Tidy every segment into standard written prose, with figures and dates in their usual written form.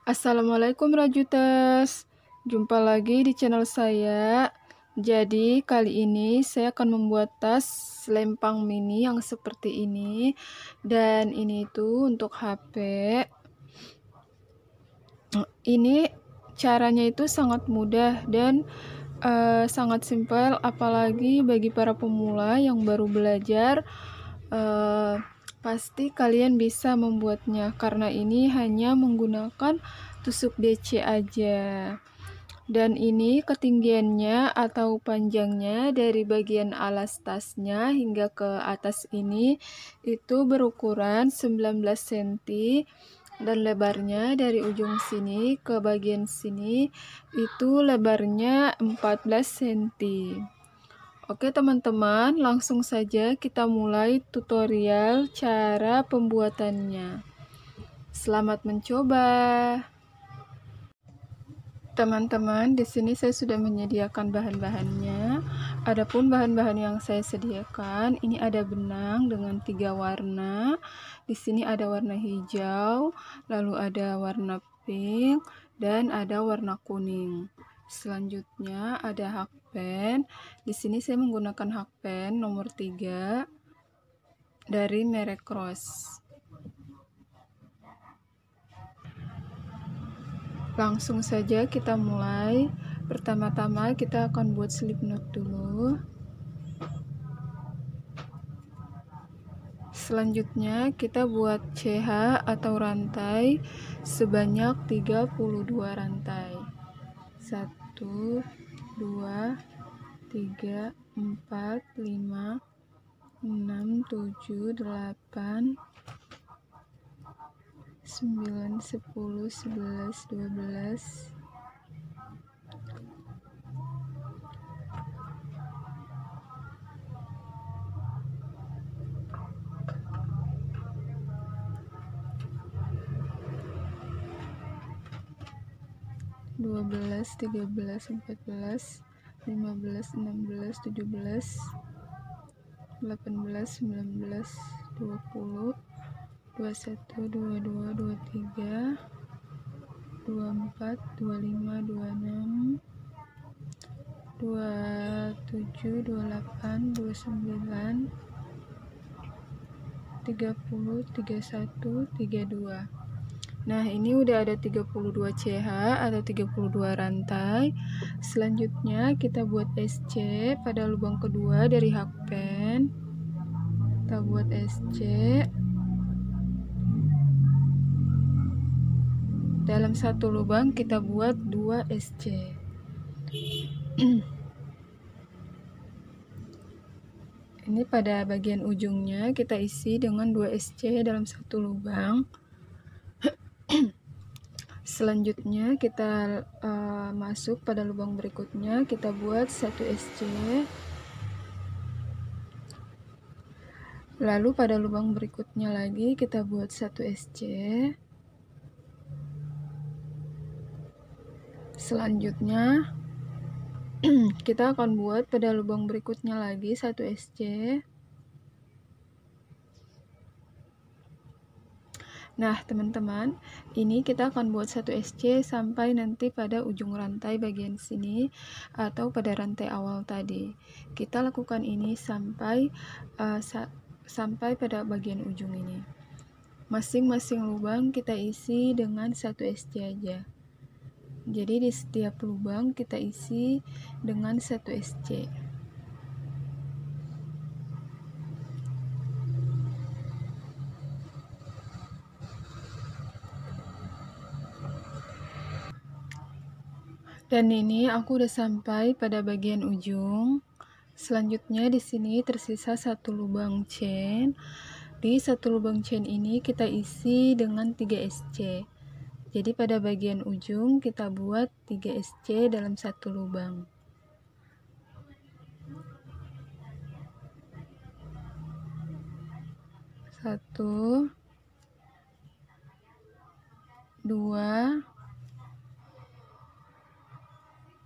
Assalamualaikum Rajutas, jumpa lagi di channel saya. Jadi kali ini saya akan membuat tas selempang mini yang seperti ini. Dan ini itu untuk HP. Ini caranya itu sangat mudah dan sangat simpel, apalagi bagi para pemula yang baru belajar. Pasti kalian bisa membuatnya karena ini hanya menggunakan tusuk DC aja. Dan ini ketinggiannya atau panjangnya dari bagian alas tasnya hingga ke atas ini itu berukuran 19 cm dan lebarnya dari ujung sini ke bagian sini itu lebarnya 14 cm. Oke teman-teman, langsung saja kita mulai tutorial cara pembuatannya. Selamat mencoba. Teman-teman, di sini saya sudah menyediakan bahan-bahannya. Adapun bahan-bahan yang saya sediakan, ini ada benang dengan 3 warna. Di sini ada warna hijau, lalu ada warna pink, dan ada warna kuning. Selanjutnya ada hakpen. Di sini saya menggunakan hakpen nomor 3 dari merek Cross. Langsung saja kita mulai. Pertama-tama kita akan buat slip knot dulu. Selanjutnya kita buat CH atau rantai sebanyak 32 rantai. 1 2 3 4 5 6 7 8 9 10 11 12 12, 13, 14, 15, 16, 17, 18, 19, 20, 21, 22, 23, 24, 25, 26, 27, 28, 29, 30, 31, 32. Nah, ini udah ada 32 CH atau 32 rantai. Selanjutnya kita buat SC pada lubang kedua dari hakpen. Kita buat SC. Dalam satu lubang kita buat 2 SC. Ini pada bagian ujungnya kita isi dengan 2 SC dalam satu lubang. Selanjutnya kita masuk pada lubang berikutnya, kita buat 1 SC. Lalu pada lubang berikutnya lagi kita buat 1 SC. Selanjutnya kita akan buat pada lubang berikutnya lagi 1 SC. Nah teman-teman, ini kita akan buat 1 SC sampai nanti pada ujung rantai bagian sini atau pada rantai awal tadi. Kita lakukan ini sampai pada bagian ujung ini. Masing-masing lubang kita isi dengan 1 SC aja. Jadi di setiap lubang kita isi dengan 1 SC. Dan ini aku udah sampai pada bagian ujung. Selanjutnya di sini tersisa 1 lubang chain. Di 1 lubang chain ini kita isi dengan 3 SC. Jadi pada bagian ujung kita buat 3 SC dalam 1 lubang. Satu, 2,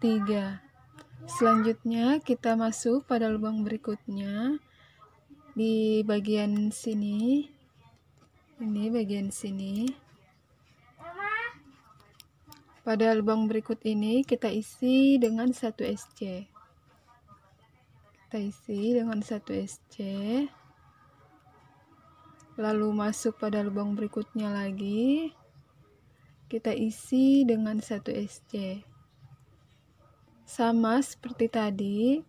3. Selanjutnya kita masuk pada lubang berikutnya di bagian sini. Ini bagian sini. Pada lubang berikut ini kita isi dengan 1 SC. Kita isi dengan 1 SC. Lalu masuk pada lubang berikutnya lagi. Kita isi dengan 1 SC. Sama seperti tadi,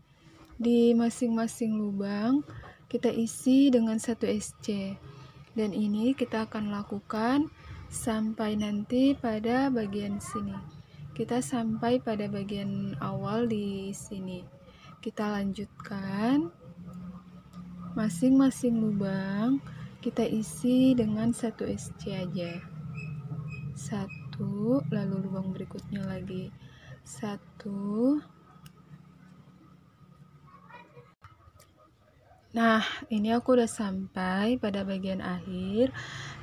di masing-masing lubang kita isi dengan 1 SC. Dan ini kita akan lakukan sampai nanti pada bagian sini. Kita sampai pada bagian awal di sini. Kita lanjutkan. Masing-masing lubang kita isi dengan 1 SC aja. 1, lalu lubang berikutnya lagi 1. Nah, ini aku udah sampai pada bagian akhir,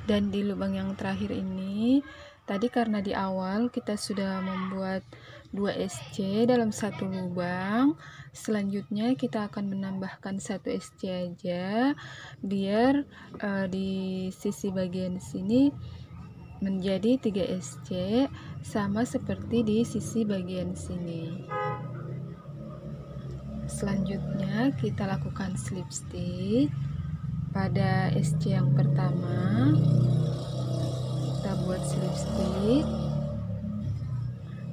dan di lubang yang terakhir ini tadi karena di awal kita sudah membuat 2 SC dalam satu lubang, selanjutnya kita akan menambahkan 1 SC aja biar di sisi bagian sini menjadi 3 SC sama seperti di sisi bagian sini. Selanjutnya kita lakukan slip stitch pada SC yang pertama. Kita buat slip stitch.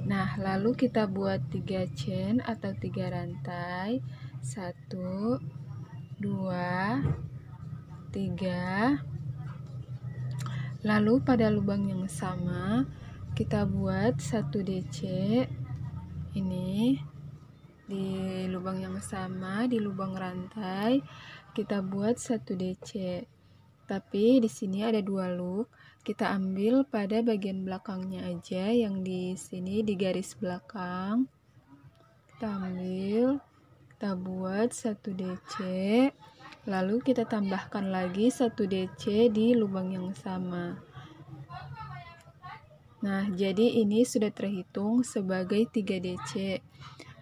Nah, lalu kita buat 3 chain atau 3 rantai. 1, 2, 3. Lalu pada lubang yang sama kita buat 1 DC. Ini di lubang yang sama, di lubang rantai kita buat 1 DC. Tapi di sini ada 2 loop, kita ambil pada bagian belakangnya aja, yang di sini di garis belakang. Kita ambil, kita buat 1 DC, lalu kita tambahkan lagi 1 DC di lubang yang sama. Nah, jadi ini sudah terhitung sebagai 3 DC.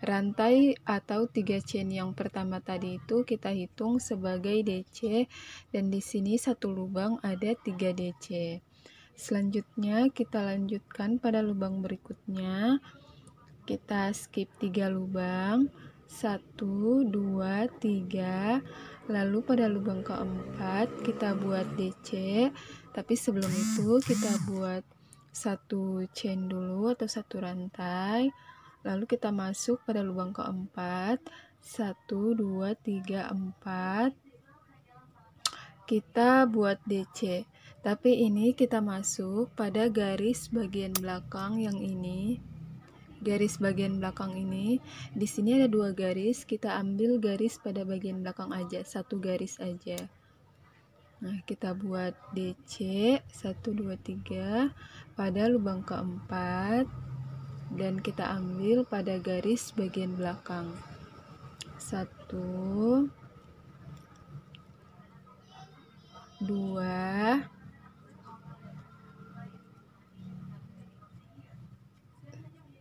Rantai atau 3 chain yang pertama tadi itu kita hitung sebagai DC, dan di sini satu lubang ada 3 DC. Selanjutnya kita lanjutkan pada lubang berikutnya. Kita skip 3 lubang, 1, 2, 3. Lalu pada lubang keempat kita buat DC, tapi sebelum itu kita buat 1 chain dulu atau 1 rantai. Lalu kita masuk pada lubang keempat, 1, 2, 3, 4. Kita buat DC, tapi ini kita masuk pada garis bagian belakang yang ini. Garis bagian belakang ini, di sini ada 2 garis, kita ambil garis pada bagian belakang aja, 1 garis aja. Nah, kita buat DC 1, 2, 3 pada lubang keempat, dan kita ambil pada garis bagian belakang. 1, 2,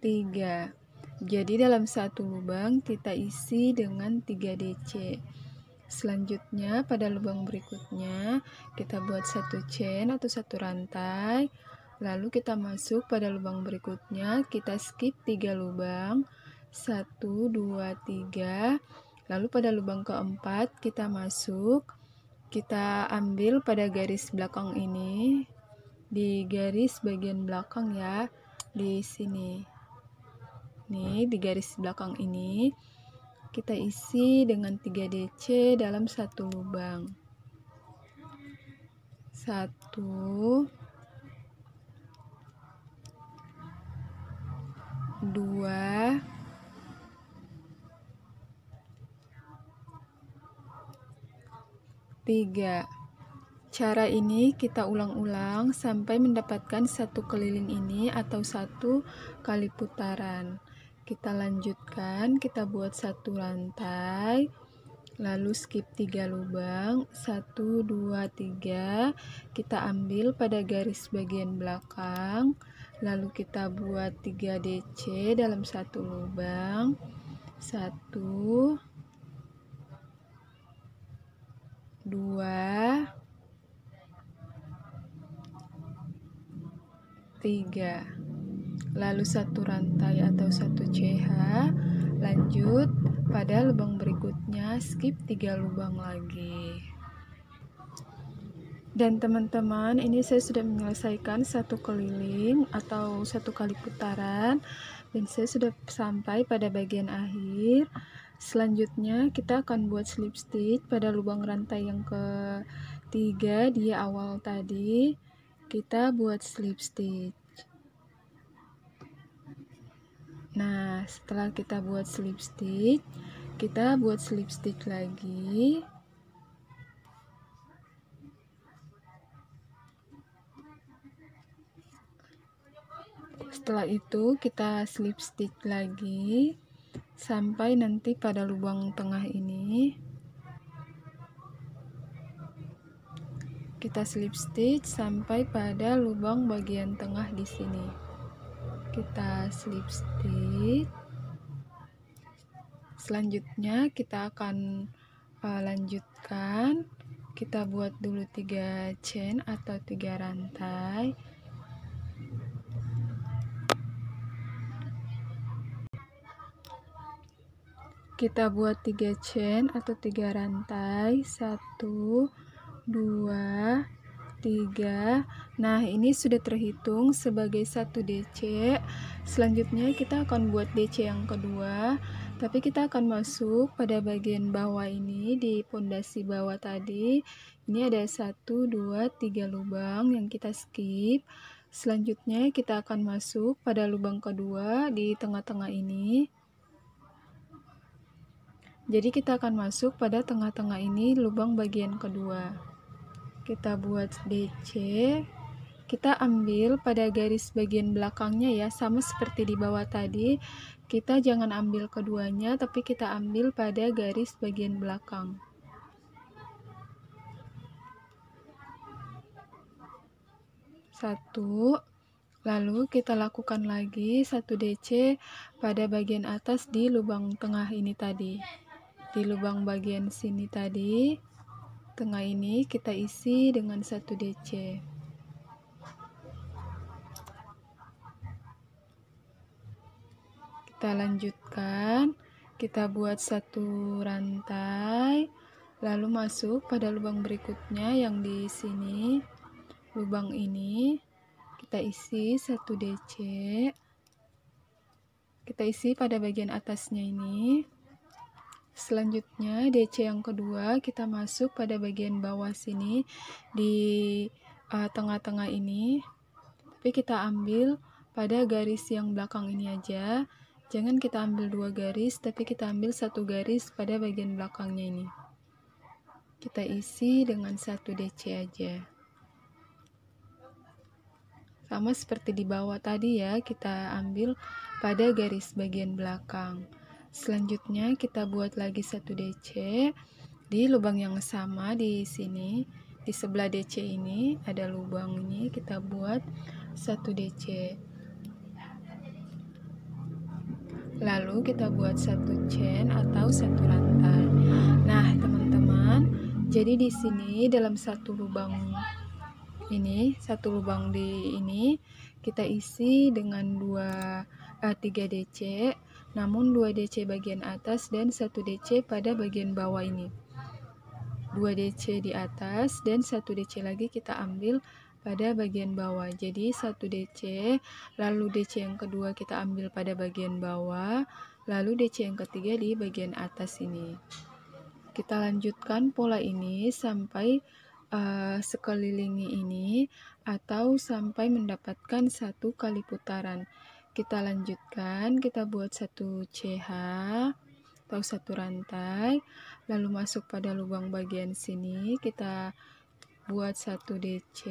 3. Jadi dalam satu lubang kita isi dengan 3 DC. Selanjutnya pada lubang berikutnya kita buat 1 chain atau 1 rantai. Lalu kita masuk pada lubang berikutnya, kita skip 3 lubang, 1, 2, 3. Lalu pada lubang keempat kita masuk, kita ambil pada garis belakang ini, di garis bagian belakang ya, di sini. Nih, di garis belakang ini kita isi dengan 3 DC dalam satu lubang. 1, 2, 3. Cara ini kita ulang-ulang sampai mendapatkan 1 keliling ini atau 1 kali putaran. Kita lanjutkan, kita buat 1 rantai, lalu skip 3 lubang, 1, 2, 3. Kita ambil pada garis bagian belakang, lalu kita buat 3 DC dalam satu lubang. 1, 2, 3. lalu satu rantai atau satu CH, lanjut pada lubang berikutnya, skip 3 lubang lagi. Dan teman-teman, ini saya sudah menyelesaikan satu keliling atau satu kali putaran, dan saya sudah sampai pada bagian akhir. Selanjutnya kita akan buat slip stitch pada lubang rantai yang ketiga di awal tadi. Kita buat slip stitch. Nah, setelah kita buat slip stitch, kita buat slip stitch lagi. Setelah itu kita slip stitch lagi sampai nanti pada lubang tengah ini. Kita slip stitch sampai pada lubang bagian tengah di sini. Kita slip stitch. Selanjutnya kita akan lanjutkan. Kita buat dulu 3 chain atau 3 rantai. Kita buat 3 chain atau 3 rantai, 1 2 3. Nah, ini sudah terhitung sebagai 1 DC. Selanjutnya kita akan buat DC yang kedua, tapi kita akan masuk pada bagian bawah ini di pondasi bawah tadi. Ini ada 1 2 3 lubang yang kita skip. Selanjutnya kita akan masuk pada lubang kedua di tengah-tengah ini. Jadi kita akan masuk pada tengah-tengah ini lubang bagian kedua. Kita buat DC. Kita ambil pada garis bagian belakangnya ya, sama seperti di bawah tadi. Kita jangan ambil keduanya, tapi kita ambil pada garis bagian belakang. Satu. Lalu kita lakukan lagi 1 DC pada bagian atas di lubang tengah ini tadi. Di lubang bagian sini tadi, tengah ini kita isi dengan 1 DC. Kita lanjutkan, kita buat 1 rantai, lalu masuk pada lubang berikutnya yang di sini. Lubang ini kita isi 1 DC. Kita isi pada bagian atasnya ini. Selanjutnya DC yang kedua kita masuk pada bagian bawah sini di tengah-tengah ini, tapi kita ambil pada garis yang belakang ini aja. Jangan kita ambil 2 garis, tapi kita ambil 1 garis pada bagian belakangnya ini. Kita isi dengan 1 DC aja. Sama seperti di bawah tadi ya, kita ambil pada garis bagian belakang. Selanjutnya kita buat lagi 1 DC di lubang yang sama di sini. Di sebelah DC ini ada lubang ini, kita buat 1 DC. Lalu kita buat 1 chain atau 1 rantai. Nah, teman-teman, jadi di sini dalam satu lubang ini, satu lubang di ini kita isi dengan 3 DC. Namun 2 DC bagian atas dan 1 DC pada bagian bawah ini. 2 DC di atas dan 1 DC lagi kita ambil pada bagian bawah. Jadi 1 DC, lalu DC yang kedua kita ambil pada bagian bawah, lalu DC yang ketiga di bagian atas ini. Kita lanjutkan pola ini sampai sekelilingi ini atau sampai mendapatkan 1 kali putaran. Kita lanjutkan, kita buat 1 CH atau 1 rantai, lalu masuk pada lubang bagian sini, kita buat 1 DC,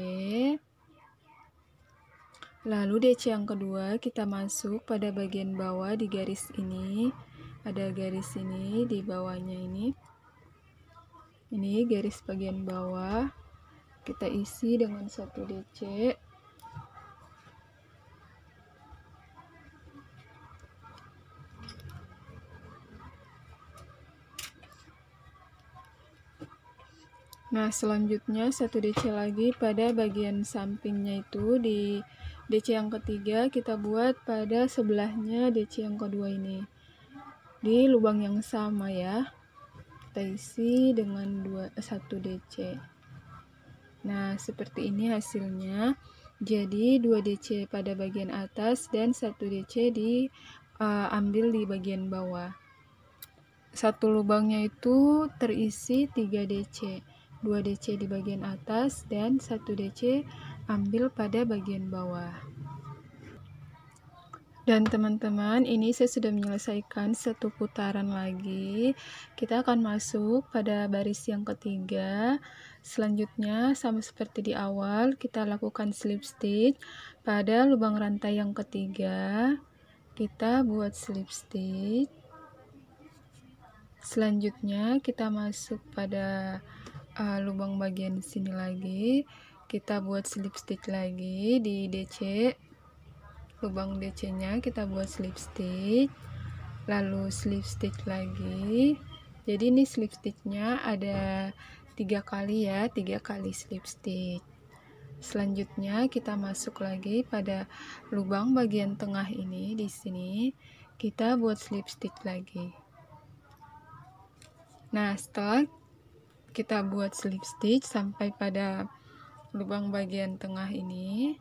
lalu DC yang kedua kita masuk pada bagian bawah di garis ini, ada garis ini di bawahnya ini garis bagian bawah, kita isi dengan 1 DC. Nah, selanjutnya 1 DC lagi pada bagian sampingnya itu di DC yang ketiga kita buat pada sebelahnya DC yang kedua ini di lubang yang sama ya. Kita isi dengan 1 DC. Nah, seperti ini hasilnya. Jadi 2 DC pada bagian atas dan 1 DC diambil di bagian bawah. Satu lubangnya itu terisi 3 DC. 2 DC di bagian atas dan 1 DC ambil pada bagian bawah. Dan teman-teman, ini saya sudah menyelesaikan 1 putaran lagi. Kita akan masuk pada baris yang ketiga. Selanjutnya sama seperti di awal, kita lakukan slip stitch pada lubang rantai yang ketiga. Kita buat slip stitch. Selanjutnya kita masuk pada lubang bagian sini lagi. Kita buat slip stitch lagi di DC. Lubang DC nya kita buat slip stitch, lalu slip stitch lagi. Jadi ini slip stitch nya ada 3 kali ya, 3 kali slip stitch. Selanjutnya kita masuk lagi pada lubang bagian tengah ini. Di sini kita buat slip stitch lagi. Nah, setelah kita buat slip stitch sampai pada lubang bagian tengah ini,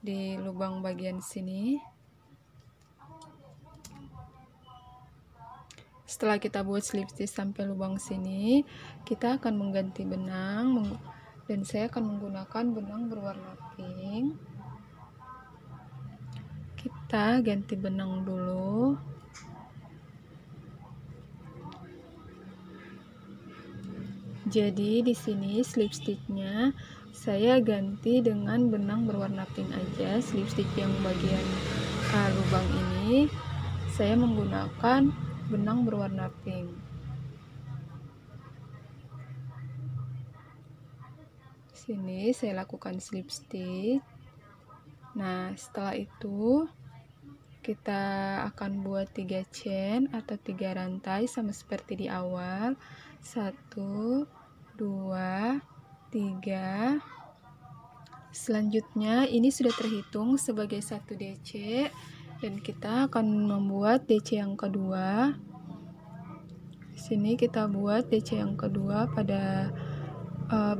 di lubang bagian sini, setelah kita buat slip stitch sampai lubang sini, kita akan mengganti benang, dan saya akan menggunakan benang berwarna pink. Kita ganti benang dulu. Jadi di sini slip stitch-nya saya ganti dengan benang berwarna pink aja. Slip stitch yang bagian lubang ini saya menggunakan benang berwarna pink. Sini saya lakukan slip stitch. Nah, setelah itu kita akan buat 3 chain atau 3 rantai sama seperti di awal. 1, 2, 3. Selanjutnya ini sudah terhitung sebagai 1 DC dan kita akan membuat DC yang kedua. Di sini kita buat DC yang kedua pada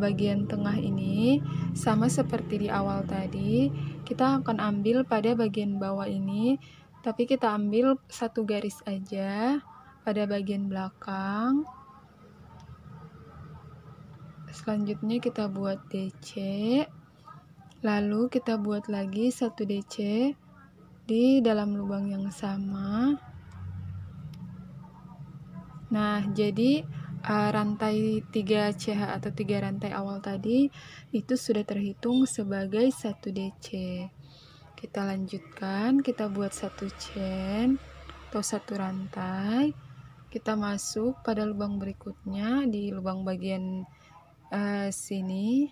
bagian tengah ini. Sama seperti di awal tadi, kita akan ambil pada bagian bawah ini, tapi kita ambil 1 garis aja pada bagian belakang. Selanjutnya kita buat DC, lalu kita buat lagi 1 DC di dalam lubang yang sama. Nah, jadi rantai 3 CH atau 3 rantai awal tadi itu sudah terhitung sebagai 1 DC. Kita lanjutkan, kita buat 1 chain atau 1 rantai. Kita masuk pada lubang berikutnya di lubang bagian sini.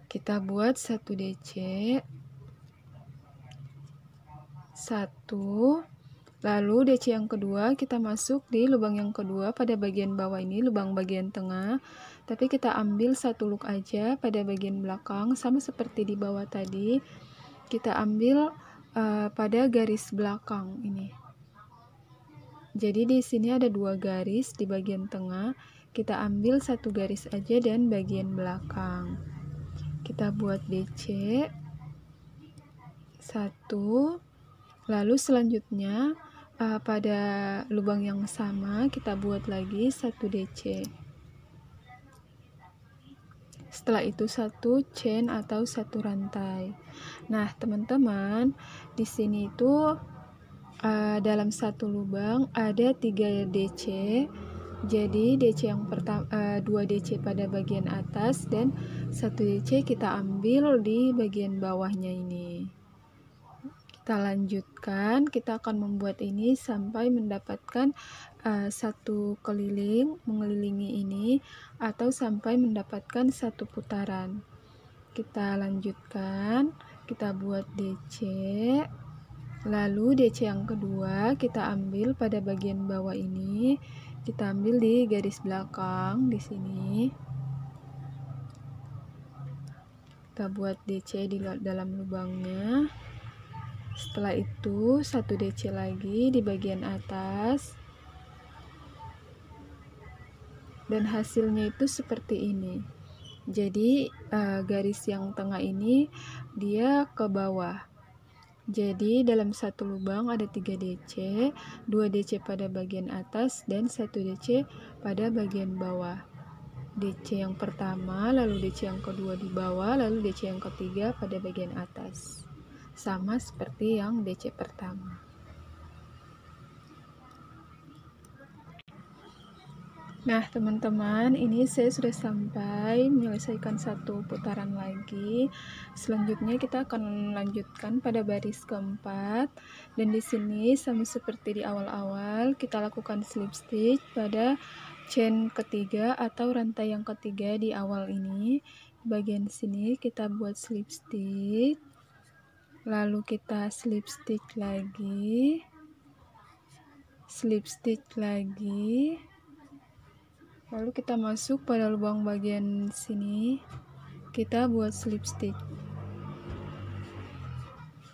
Kita buat 1 DC, 1, lalu DC yang kedua kita masuk di lubang yang kedua pada bagian bawah ini, lubang bagian tengah, tapi kita ambil 1 loop aja pada bagian belakang, sama seperti di bawah tadi. Kita ambil pada garis belakang ini. Jadi di sini ada 2 garis di bagian tengah. Kita ambil 1 garis aja dan bagian belakang. Kita buat DC 1, lalu selanjutnya pada lubang yang sama kita buat lagi 1 DC. Setelah itu 1 chain atau 1 rantai. Nah, teman-teman, di sini itu dalam 1 lubang ada 3 DC. Jadi DC yang pertama 2 DC pada bagian atas dan 1 DC kita ambil di bagian bawahnya ini. Kita lanjutkan, kita akan membuat ini sampai mendapatkan 1 keliling mengelilingi ini atau sampai mendapatkan 1 putaran. Kita lanjutkan, kita buat DC, lalu DC yang kedua kita ambil pada bagian bawah ini, kita ambil di garis belakang di sini. kita buat DC di dalam lubangnya. Setelah itu 1 DC lagi di bagian atas, dan hasilnya itu seperti ini. Jadi garis yang tengah ini dia ke bawah. Jadi dalam satu lubang ada 3 DC, 2 DC pada bagian atas dan 1 DC pada bagian bawah. DC yang pertama, lalu DC yang kedua di bawah, lalu DC yang ketiga pada bagian atas. Sama seperti yang DC pertama. Nah, teman-teman, ini saya sudah sampai menyelesaikan 1 putaran lagi. Selanjutnya kita akan melanjutkan pada baris keempat, dan di sini sama seperti di awal-awal kita lakukan slip stitch pada chain ketiga atau rantai yang ketiga di awal ini. Di bagian sini kita buat slip stitch, lalu kita slip stitch lagi, lalu kita masuk pada lubang bagian sini, kita buat slip stitch.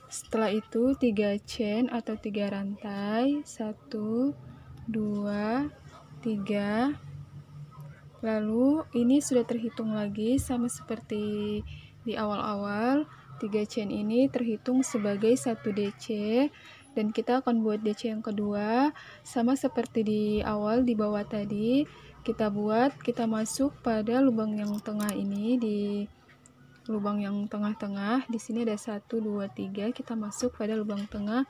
Setelah itu 3 chain atau 3 rantai, 1, 2, 3. Lalu ini sudah terhitung lagi sama seperti di awal-awal. 3 chain ini terhitung sebagai 1 DC, dan kita akan buat DC yang kedua sama seperti di awal di bawah tadi. Kita masuk pada lubang yang tengah ini, di lubang yang tengah-tengah. Di sini ada 1, 2, 3. Kita masuk pada lubang tengah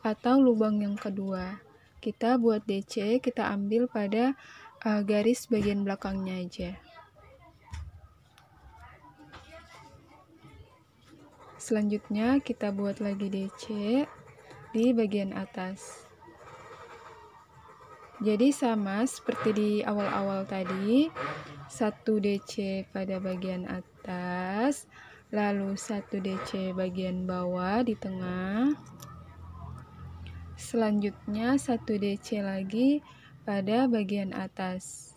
atau lubang yang kedua. Kita buat DC, kita ambil pada garis bagian belakangnya aja. Selanjutnya kita buat lagi DC di bagian atas. Jadi sama seperti di awal-awal tadi, 1 DC pada bagian atas, lalu 1 DC bagian bawah di tengah. Selanjutnya 1 DC lagi pada bagian atas.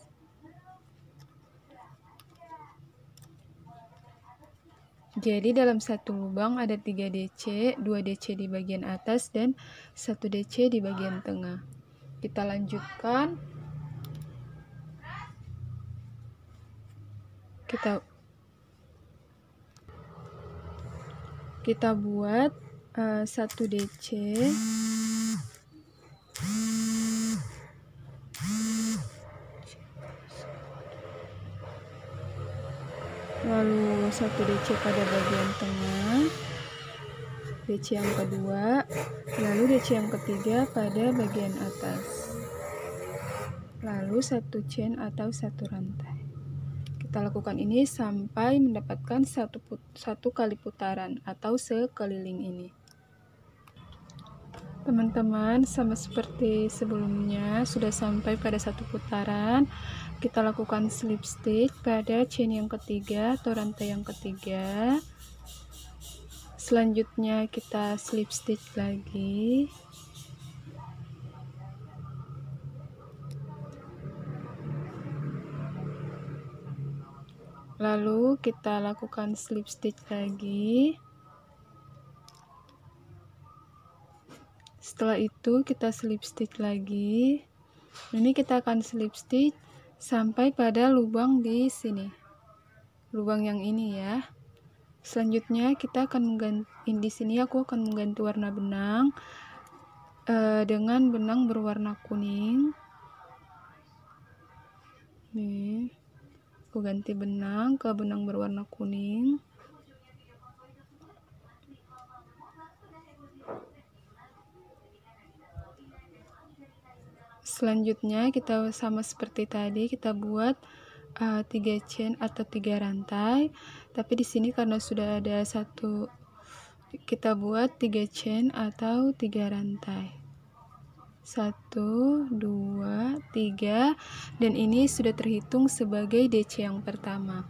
Jadi dalam satu lubang ada 3 DC, 2 DC di bagian atas dan 1 DC di bagian tengah. Kita lanjutkan. Kita buat 1 DC, lalu 1 DC pada bagian tengah, DC yang kedua, lalu DC yang ketiga pada bagian atas, lalu 1 chain atau 1 rantai. Kita lakukan ini sampai mendapatkan satu kali putaran atau sekeliling ini. Teman-teman, sama seperti sebelumnya, sudah sampai pada 1 putaran. Kita lakukan slip stitch pada chain yang ketiga atau rantai yang ketiga. Selanjutnya kita slip stitch lagi. Lalu kita lakukan slip stitch lagi. Setelah itu kita slip stitch lagi. Ini kita akan slip stitch sampai pada lubang di sini, lubang yang ini ya. Selanjutnya kita akan mengganti, di sini aku akan mengganti warna benang dengan benang berwarna kuning. Nih, aku ganti benang ke benang berwarna kuning. Selanjutnya kita sama seperti tadi, kita buat 3 chain atau 3 rantai, tapi di sini karena sudah ada 1, kita buat 3 chain atau 3 rantai, 1, 2, 3, dan ini sudah terhitung sebagai DC yang pertama.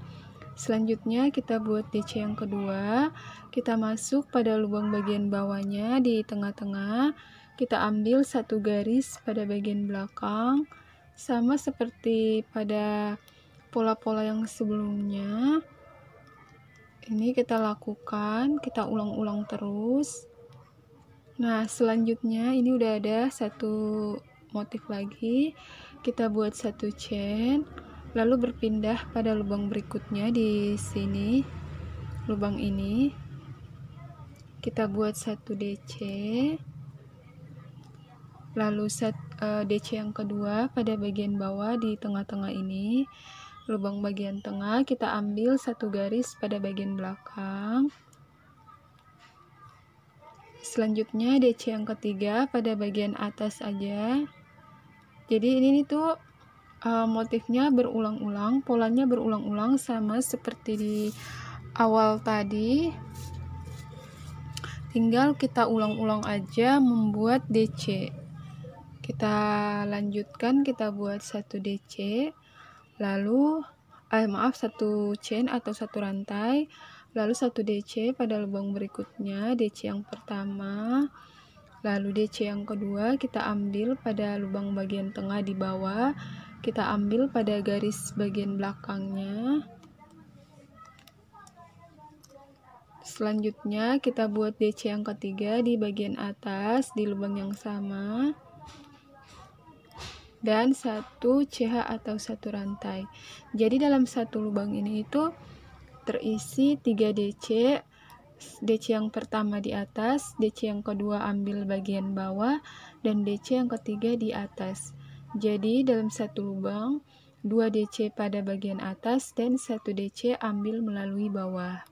Selanjutnya kita buat DC yang kedua, kita masuk pada lubang bagian bawahnya di tengah-tengah, kita ambil 1 garis pada bagian belakang, sama seperti pada pola-pola yang sebelumnya. Ini kita lakukan, kita ulang-ulang terus. Nah, selanjutnya ini udah ada satu motif lagi. Kita buat satu chain, lalu berpindah pada lubang berikutnya di sini. Lubang ini kita buat satu DC, lalu DC yang kedua pada bagian bawah di tengah-tengah ini. Lubang bagian tengah kita ambil satu garis pada bagian belakang. Selanjutnya DC yang ketiga pada bagian atas aja. Jadi ini tuh motifnya berulang-ulang, polanya berulang-ulang sama seperti di awal tadi. Tinggal kita ulang-ulang aja membuat DC. Kita lanjutkan, kita buat satu DC, lalu satu chain atau satu rantai, lalu satu DC pada lubang berikutnya, DC yang pertama, lalu DC yang kedua kita ambil pada lubang bagian tengah di bawah, kita ambil pada garis bagian belakangnya. Selanjutnya kita buat DC yang ketiga di bagian atas di lubang yang sama, dan satu CH atau satu rantai. Jadi dalam satu lubang ini itu terisi 3 DC. DC yang pertama di atas, DC yang kedua ambil bagian bawah, dan DC yang ketiga di atas. Jadi dalam satu lubang 2 DC pada bagian atas dan 1 DC ambil melalui bawah.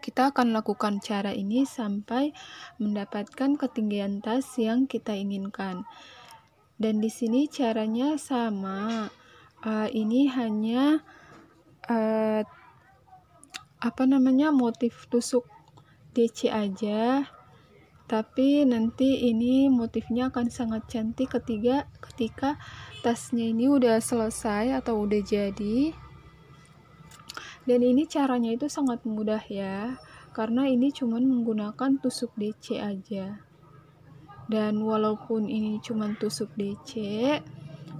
Kita akan lakukan cara ini sampai mendapatkan ketinggian tas yang kita inginkan. Dan di sini caranya sama. Ini hanya motif tusuk DC aja. Tapi nanti ini motifnya akan sangat cantik ketika tasnya ini udah selesai atau udah jadi. Dan ini caranya itu sangat mudah ya, karena ini cuman menggunakan tusuk DC aja. Dan walaupun ini cuman tusuk DC,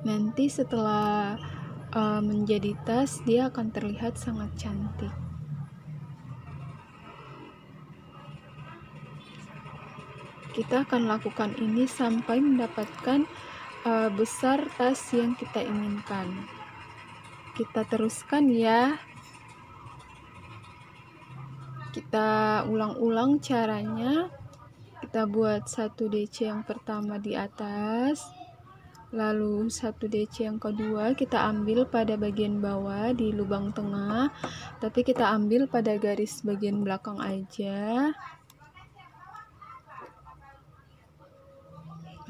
nanti setelah menjadi tas dia akan terlihat sangat cantik. Kita akan lakukan ini sampai mendapatkan besar tas yang kita inginkan. Kita teruskan ya. Kita ulang-ulang caranya. Kita buat satu DC yang pertama di atas, lalu satu DC yang kedua kita ambil pada bagian bawah di lubang tengah, tapi kita ambil pada garis bagian belakang aja.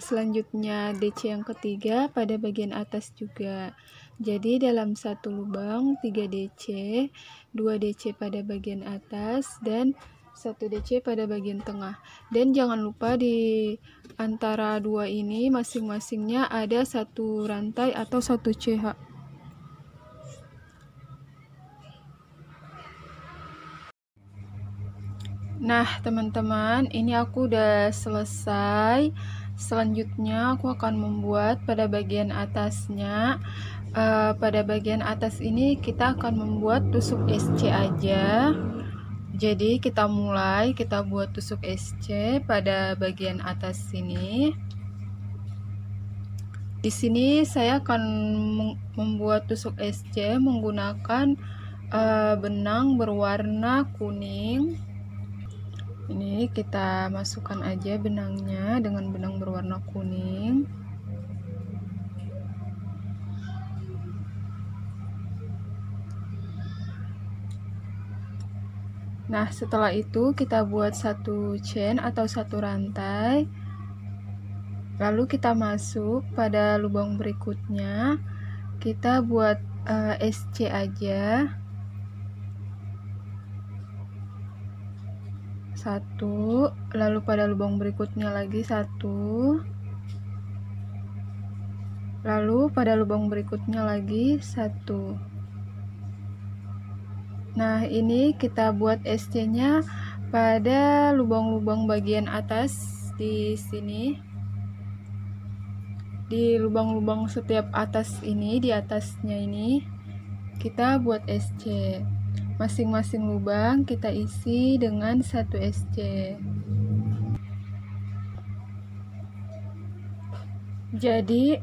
Selanjutnya DC yang ketiga pada bagian atas juga. Jadi dalam satu lubang 3 DC, 2 DC pada bagian atas dan 1 DC pada bagian tengah. Dan jangan lupa di antara dua ini masing-masingnya ada satu rantai atau satu CH. Nah teman-teman, ini aku udah selesai. Selanjutnya aku akan membuat pada bagian atasnya. Pada bagian atas ini kita akan membuat tusuk SC aja. Jadi kita mulai, kita buat tusuk SC pada bagian atas sini. Di sini saya akan membuat tusuk SC menggunakan benang berwarna kuning. Ini kita masukkan aja benangnya dengan benang berwarna kuning. Nah, setelah itu kita buat satu chain atau satu rantai. Lalu kita masuk pada lubang berikutnya. Kita buat SC aja. 1, lalu pada lubang berikutnya lagi 1. Lalu pada lubang berikutnya lagi 1. Nah, ini kita buat SC-nya pada lubang-lubang bagian atas di sini. Di lubang-lubang setiap atas ini, di atasnya ini. kita buat SC. Masing-masing lubang kita isi dengan 1 SC. Jadi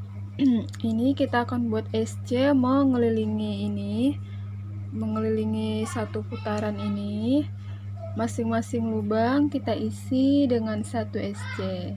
ini kita akan buat SC mengelilingi satu putaran ini. Masing-masing lubang kita isi dengan 1 SC.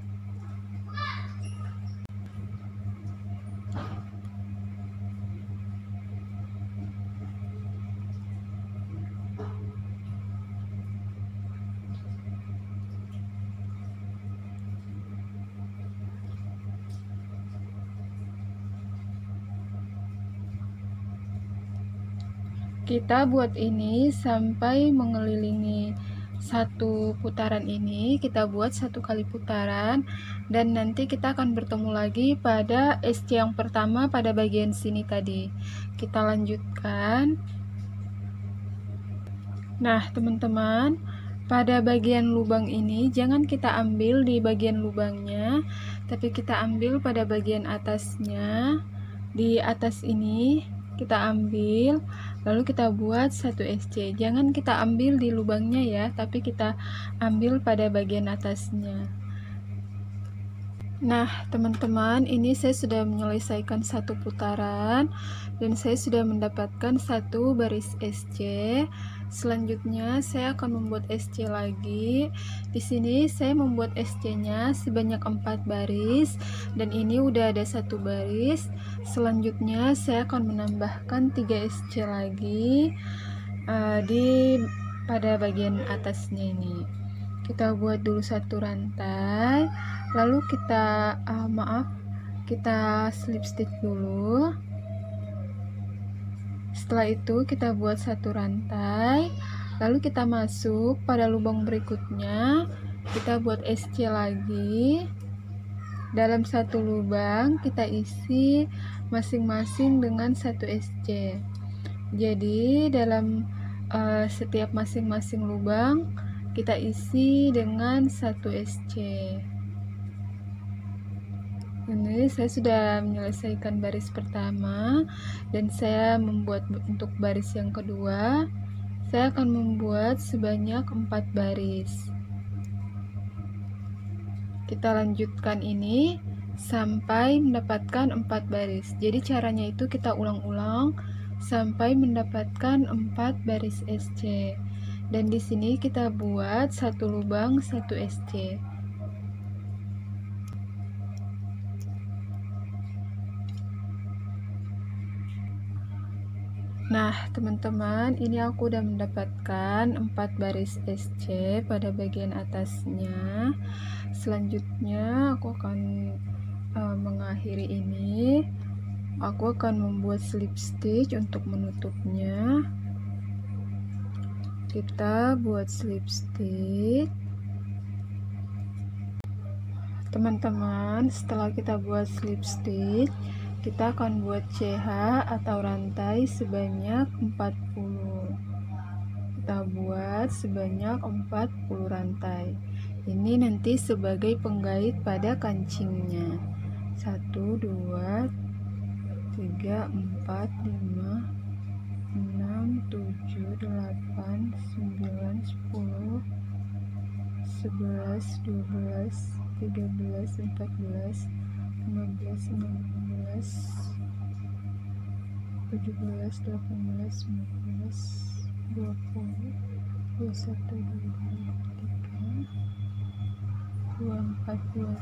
Kita buat ini sampai mengelilingi satu putaran ini. Kita buat 1 kali putaran, dan nanti kita akan bertemu lagi pada SC yang pertama pada bagian sini tadi. Kita lanjutkan. Nah teman-teman, pada bagian lubang ini jangan kita ambil di bagian lubangnya, tapi kita ambil pada bagian atasnya. Di atas ini kita ambil, lalu kita buat 1 SC. Jangan kita ambil di lubangnya ya, tapi kita ambil pada bagian atasnya. Nah teman-teman, ini saya sudah menyelesaikan 1 putaran dan saya sudah mendapatkan 1 baris SC. Selanjutnya saya akan membuat SC lagi. Di sini saya membuat SC-nya sebanyak 4 baris, dan ini udah ada 1 baris. Selanjutnya saya akan menambahkan 3 SC lagi pada bagian atasnya ini. Kita buat dulu 1 rantai, lalu kita slip stitch dulu. Setelah itu kita buat 1 rantai, lalu kita masuk pada lubang berikutnya, kita buat SC lagi. Dalam 1 lubang kita isi masing-masing dengan 1 SC. Jadi dalam setiap masing-masing lubang kita isi dengan 1 SC. Ini saya sudah menyelesaikan baris pertama, dan saya membuat untuk baris yang kedua. Saya akan membuat sebanyak 4 baris. Kita lanjutkan ini sampai mendapatkan 4 baris. Jadi caranya itu kita ulang-ulang sampai mendapatkan 4 baris SC. Dan di sini kita buat 1 lubang 1 SC. Nah teman-teman, ini aku udah mendapatkan 4 baris SC pada bagian atasnya. Selanjutnya aku akan mengakhiri ini. Aku akan membuat slip stitch untuk menutupnya. Kita buat slip stitch. Teman-teman, setelah kita buat slip stitch, kita akan buat CH atau rantai sebanyak 40. Kita buat sebanyak 40 rantai. Ini nanti sebagai penggait pada kancingnya. 1, 2, 3, 4, 5, 6, 7, 8, 9, 10, 11, 12, 13, 14, 15, 16, 17, 18, 19, 20, 21, 22, 23, 24, 25,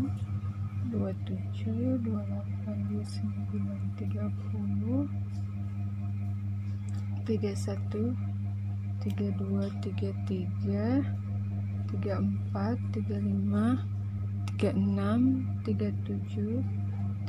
26, 27, 28, 29, 30, 31, 32, 33, 34, 35, 36, 37,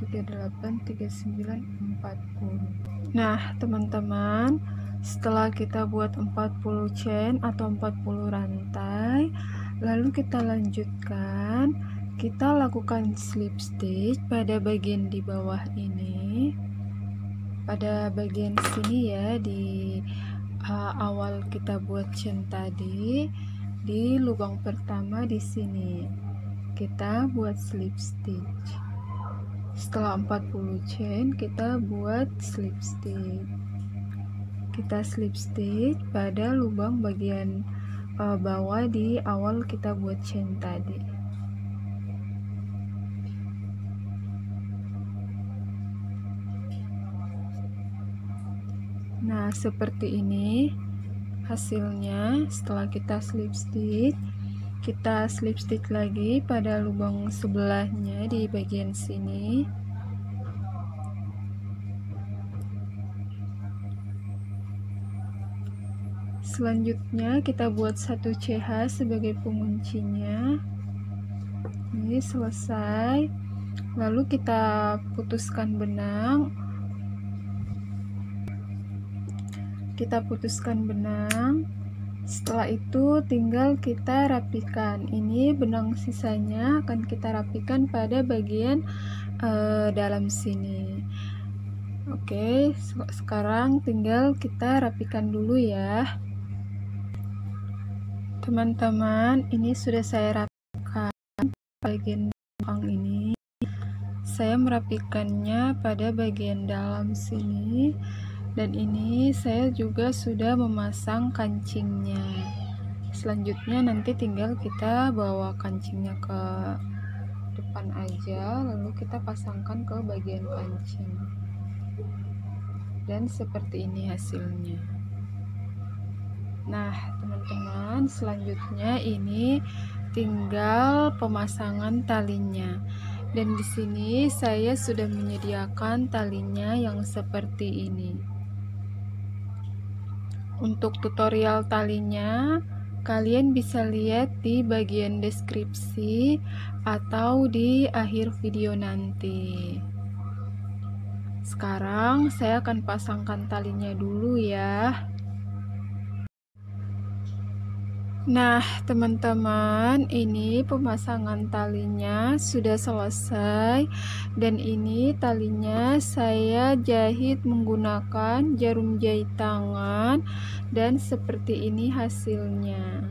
38, 39, 40. Nah teman-teman, setelah kita buat 40 chain atau 40 rantai, lalu kita lanjutkan, kita lakukan slip stitch pada bagian di bawah ini, pada bagian sini ya, di awal kita buat chain tadi, di lubang pertama di sini kita buat slip stitch. Setelah 40 chain kita buat slip stitch. kita slip stitch pada lubang bagian bawah di awal kita buat chain tadi. Nah, seperti ini hasilnya setelah kita slip stitch. Kita slip stitch lagi pada lubang sebelahnya di bagian sini. Selanjutnya kita buat 1 CH sebagai penguncinya. Ini selesai. Lalu kita putuskan benang. Setelah itu tinggal kita rapikan. Ini benang sisanya akan kita rapikan pada bagian dalam sini. Oke, sekarang tinggal kita rapikan dulu ya. Teman-teman, ini sudah saya rapikan bagian belakang ini. Saya merapikannya pada bagian dalam sini, dan ini saya juga sudah memasang kancingnya. Selanjutnya nanti tinggal kita bawa kancingnya ke depan aja, lalu kita pasangkan ke bagian kancing. Dan seperti ini hasilnya. Nah, teman-teman, selanjutnya ini tinggal pemasangan talinya. Dan di sini saya sudah menyediakan talinya yang seperti ini. Untuk tutorial talinya, kalian bisa lihat di bagian deskripsi atau di akhir video nanti. Sekarang saya akan pasangkan talinya dulu ya. Nah, teman-teman, ini pemasangan talinya sudah selesai, dan ini talinya saya jahit menggunakan jarum jahit tangan, dan seperti ini hasilnya.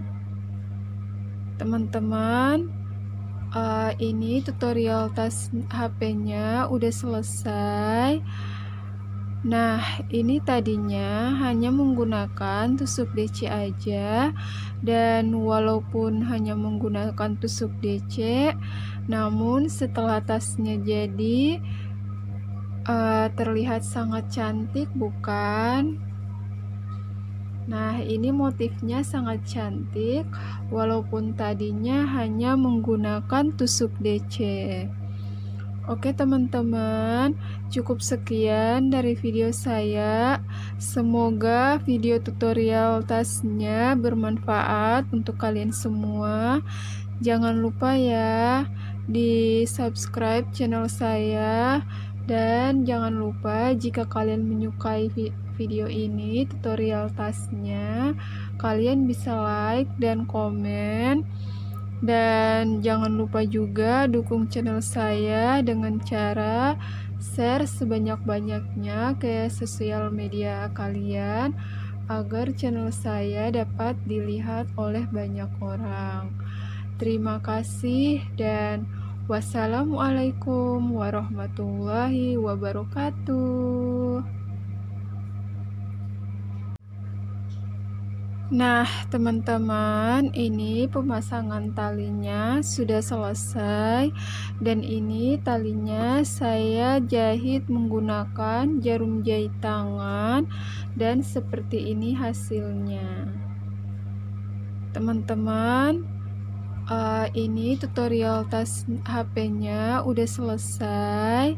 Teman-teman, ini tutorial tas HP-nya udah selesai. Nah, ini tadinya hanya menggunakan tusuk DC aja, dan walaupun hanya menggunakan tusuk DC, namun setelah tasnya jadi terlihat sangat cantik, bukan? Nah, ini motifnya sangat cantik walaupun tadinya hanya menggunakan tusuk DC. Oke teman-teman, cukup sekian dari video saya. Semoga video tutorial tasnya bermanfaat untuk kalian semua. Jangan lupa ya di subscribe channel saya, dan jangan lupa jika kalian menyukai video ini, tutorial tasnya, kalian bisa like dan komen. Dan jangan lupa juga dukung channel saya dengan cara share sebanyak-banyaknya ke sosial media kalian, agar channel saya dapat dilihat oleh banyak orang. Terima kasih dan wassalamualaikum warahmatullahi wabarakatuh. Nah, teman-teman, ini pemasangan talinya sudah selesai, dan ini talinya saya jahit menggunakan jarum jahit tangan, dan seperti ini hasilnya. Teman-teman, ini tutorial tas HP-nya udah selesai.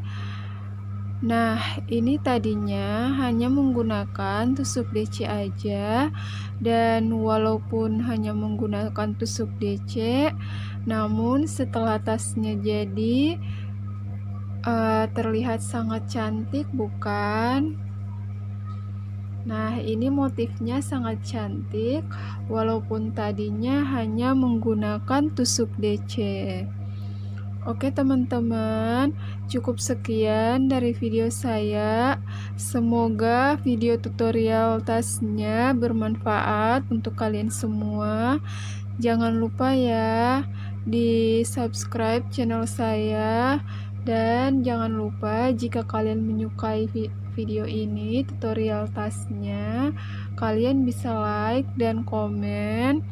Nah, ini tadinya hanya menggunakan tusuk DC aja, dan walaupun hanya menggunakan tusuk DC, namun setelah tasnya jadi terlihat sangat cantik, bukan? Nah, ini motifnya sangat cantik walaupun tadinya hanya menggunakan tusuk DC. Oke teman-teman, cukup sekian dari video saya. Semoga video tutorial tasnya bermanfaat untuk kalian semua. Jangan lupa ya di subscribe channel saya, Dan jangan lupa jika kalian menyukai video ini, tutorial tasnya, kalian bisa like dan komen.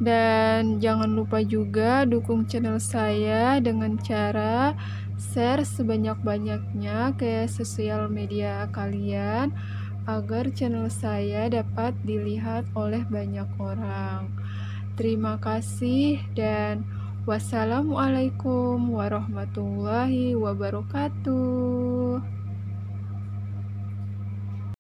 Dan jangan lupa juga dukung channel saya dengan cara share sebanyak-banyaknya ke sosial media kalian agar channel saya dapat dilihat oleh banyak orang. Terima kasih dan wassalamualaikum warahmatullahi wabarakatuh.